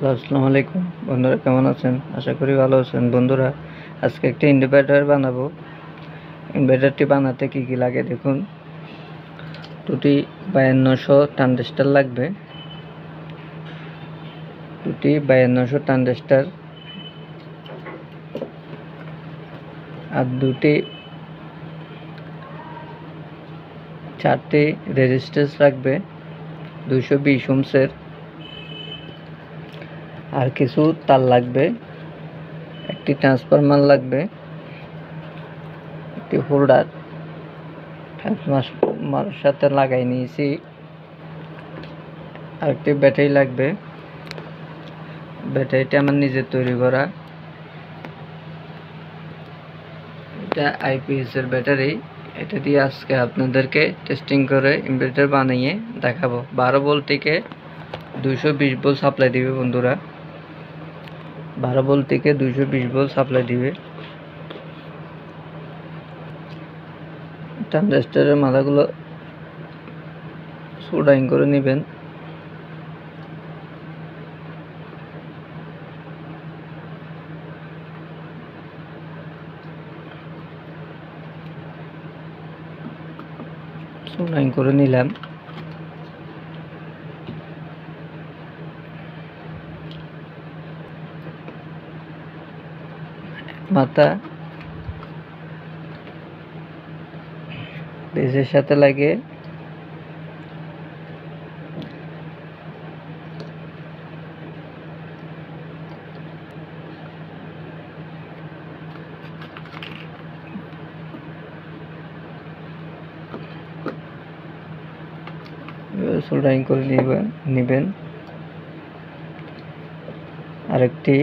Hello, আসসালামু আলাইকুম বন্ধুরা, কেমন আছেন? আশা করি ভালো আছেন। বন্ধুরা, আজকে একটা ইনভার্টার বানাবো। ইনভার্টারটি বানাতে কি কি লাগে দেখুন। দুটি 5200 ট্রানজিস্টর লাগবে, দুটি 5200 ট্রানজিস্টর আর চারটি রেজিস্ট্যান্স লাগবে 220 ওহমসের, আর কিছু তার লাগবে, একটি ট্রান্সফরমার লাগবে, একটি হোল্ডার ট্রান্সফরমার সাথে লাগাই নিয়েছি, আর একটি ব্যাটারি লাগবে। ব্যাটারিটা আমার নিজের তৈরি করা, এটা আইপিএস এর ব্যাটারি। এটা দিয়ে আজকে আপনাদেরকে টেস্টিং করে ইনভার্টার বানিয়ে দেখাবো। 12 ভোল্ট থেকে 220 ভোল্ট সাপ্লাই দিবে বন্ধুরা, 12 ভোল্ট থেকে 220 ভোল্ট সাপ্লাই দিবে। ট্রানজিস্টরের মাথাগুলো সোল্ডারিং করে নেবেন। সোল্ডারিং করে নিলাম। মাথা বেজের সাথে লাগে সোল্ডারিং করে নেবেন। আরেকটি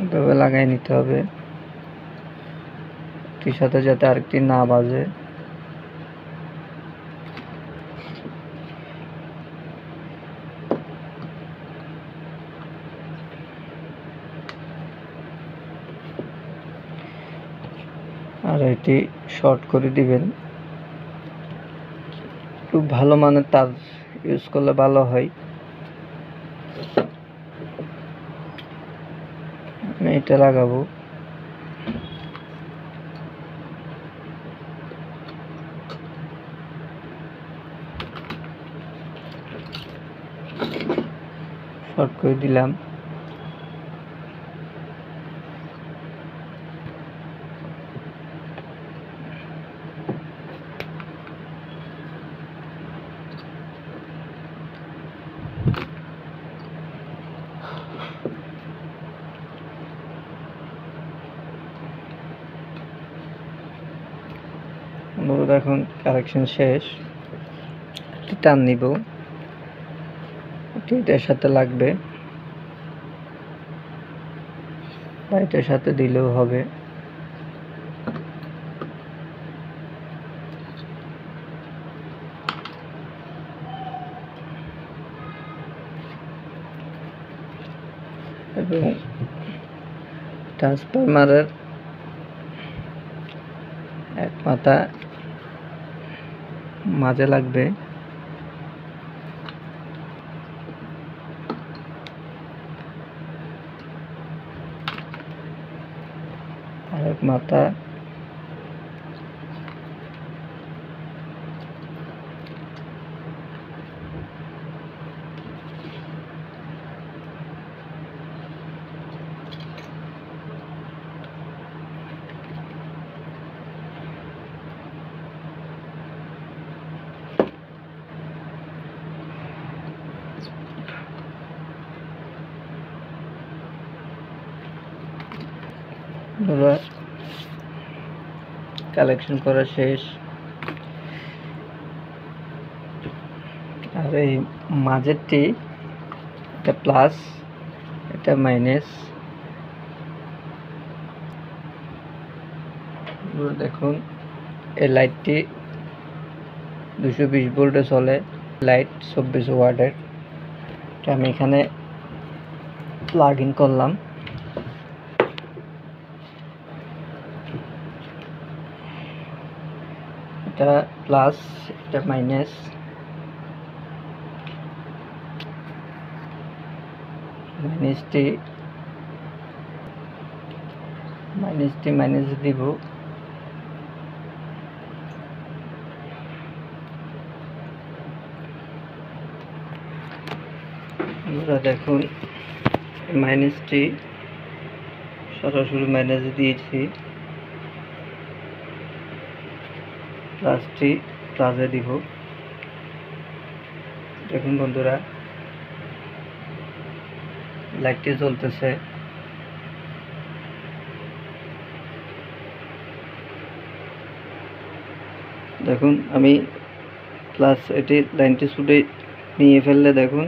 এভাবে লাগাই নিতে হবে, একটির সাথে যাতে আরেকটি না বাজে। আর এটি শর্ট করে দিবেন। একটু ভালো মানের তার ইউজ করলে ভালো হয়। আমি এটা লাগাবো। শর্ট করে দিলাম। এখন কানেকশন শেষ। একটি টান নিব, এটার সাথে লাগবে বা এটার সাথে দিলেও হবে। এবং ট্রান্সফরমারের এক মাথা মাঝে লাগবে, আর এক মাথা কালেকশন করা শেষ। আর এই মাঝেরটি, এটা প্লাস, এটা মাইনাস। দেখুন এই লাইটটি 220 ভোল্টে চলে, লাইট 24 ওয়াটের। আমি এখানে প্লাগ ইন করলাম। এটা প্লাস, এটা মাইনাস। মাইনাসটি মাইনাস দিব। আমরা দেখুন মাইনাসটি সরাসরি মাইনাস দিয়েছি, প্লাসটি প্লাসে দিব। দেখুন বন্ধুরা, লাইটটি জ্বলতেছে। দেখুন আমি প্লাস এটি লাইনটি ছুটে নিয়ে ফেললে দেখুন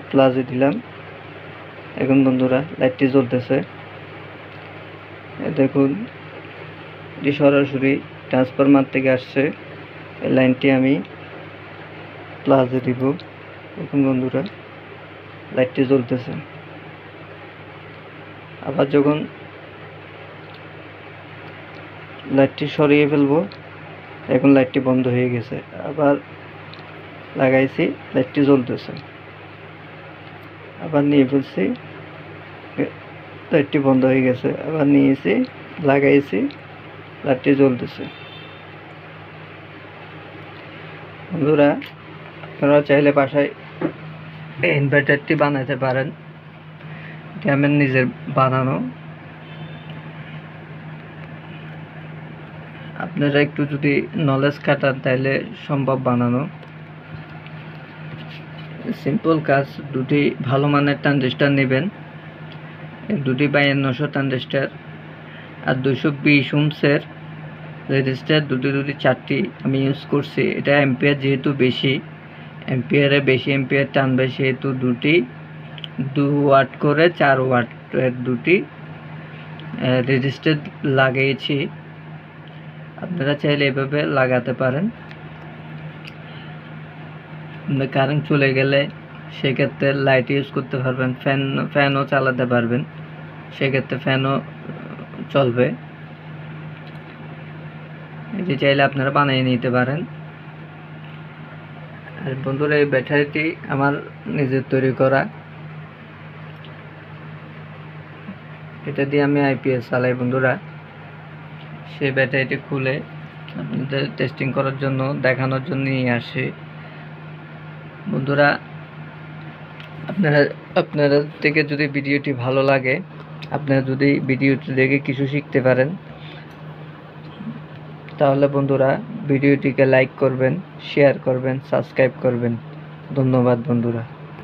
প্লাসে দিলাম। এখন বন্ধুরা লাইটটি জ্বলতেছে। দেখুন এটি সরাসরি ট্রান্সফরমার থেকে আসছে। এই লাইনটি আমি প্লাসে দিব। দেখুন বন্ধুরা লাইটটি জ্বলতেছে। আবার যখন লাইটটি সরিয়ে ফেলবো, এখন লাইটটি বন্ধ হয়ে গেছে। আবার লাগাইছি, লাইটটি জ্বলতেছে। আবার নিয়ে ফেলছি, লাইটটি বন্ধ হয়ে গেছে। আবার নিয়েছি, লাগাইছি, লাইটটি জ্বলতেছে। বন্ধুরা আপনারা চাইলে বাসায় ইনভার্টারটি বানাতে পারেন। এটি আমার নিজের বানানো। আপনারা একটু যদি নলেজ খাটান তাহলে সম্ভব বানানো। সিম্পল কাজ, দুটি ভালো মানের ট্রানজিস্টার নেবেন, দুটি 5200 ট্রানজিস্টার আর 220 ওহমসের রেজিস্টার, দুটি 4টি আমি ইউজ করছি। এটা এম্পিয়ার যেহেতু বেশি, বেশি এম্পিয়ার টানবে, সেহেতু দুটি 2 ওয়াট করে 4 ওয়াটের দুটি রেজিস্টার লাগিয়েছি। আপনারা চাইলে এভাবে লাগাতে পারেন। কারেন্ট চলে গেলে সেক্ষেত্রে লাইট ইউজ করতে পারবেন, ফ্যানও চালাতে পারবেন, সেক্ষেত্রে ফ্যানও চলবে। এটি চাইলে আপনারা বানিয়ে নিতে পারেন। আর বন্ধুরা এই ব্যাটারিটি আমার নিজের তৈরি করা। এটা দিয়ে আমি আইপিএস চালাই বন্ধুরা। সেই ব্যাটারিটি খুলে আপনাদের টেস্টিং করার জন্য, দেখানোর জন্য নিয়ে আসি। বন্ধুরা আপনারা থেকে যদি ভিডিওটি ভালো লাগে, আপনারা যদি ভিডিওটি দেখে কিছু শিখতে পারেন, তাহলে বন্ধুরা ভিডিওটিকে লাইক করবেন, শেয়ার করবেন, সাবস্ক্রাইব করবেন। ধন্যবাদ বন্ধুরা।